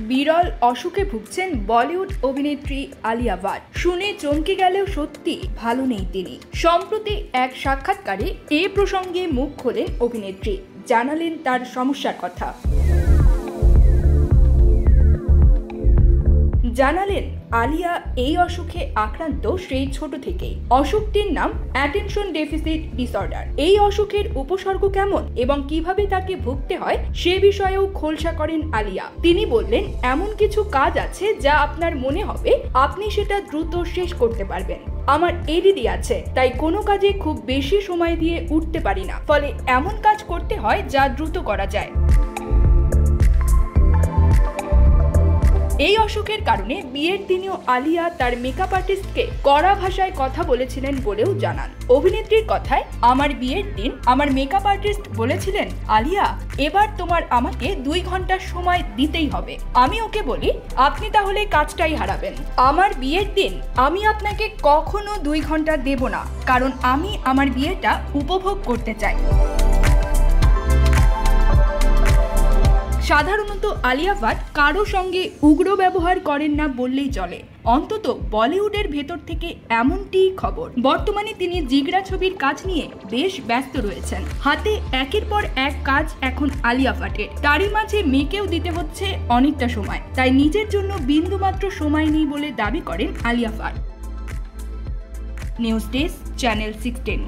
বিরল অসুখে ভুগছেন বলিউড অভিনেত্রী আলিয়া ভাট। শুনে চমকে গেলেও সত্যি ভালো নেই তিনি। সম্প্রতি এক সাক্ষাৎকারে এ প্রসঙ্গে মুখ খোলেন অভিনেত্রী, জানালেন তার সমস্যার কথা। জানালেন আলিয়া এই অসুখে আক্রান্ত সেই ছোট থেকেই। অসুখটির নাম অ্যাটেনশন ডেফিসিট ডিসঅর্ডার। এই অসুখের উপসর্গ কেমন এবং কিভাবে তাকে ভুগতে হয় সে বিষয়েও খোলসা করেন আলিয়া। তিনি বললেন, এমন কিছু কাজ আছে যা আপনার মনে হবে আপনি সেটা দ্রুত শেষ করতে পারবেন। আমার এডিডি আছে, তাই কোনো কাজে খুব বেশি সময় দিয়ে উঠতে পারি না, ফলে এমন কাজ করতে হয় যা দ্রুত করা যায়। এই অসুখের কারণে বিয়ের দিনেও আলিয়া তার মেকআপ আর্টিস্টকে কড়া ভাষায় কথা বলেছিলেন বলেও জানান। অভিনেত্রীর কথায়, আমার বিয়ের দিন আমার মেকআপ আর্টিস্ট বলেছিলেন, আলিয়া এবার তোমার আমাকে 2 ঘন্টা সময় দিতেই হবে। আমি ওকে বলি, আপনি তাহলে কাজটাই হারাবেন। আমার বিয়ের দিন আমি আপনাকে কখনো 2 ঘন্টা দেব না, কারণ আমি আমার বিয়েটা উপভোগ করতে চাই। সাধারণত আলিয়া ভাট কারো সঙ্গে উগ্র ব্যবহার করেন না বললেই চলে, অন্তত বলিউডের ভেতর থেকে এমনটিই খবর। বর্তমানে তিনি জিগরা ছবির কাজ নিয়ে বেশ ব্যস্ত রয়েছেন। হাতে একের পর এক কাজ এখন আলিয়া ভাটের। তারই মাঝে মেয়েকেও দিতে হচ্ছে অনেকটা সময়, তাই নিজের জন্য বিন্দুমাত্র সময় নেই বলে দাবি করেন Alia Bhatt. News desk, channel 16।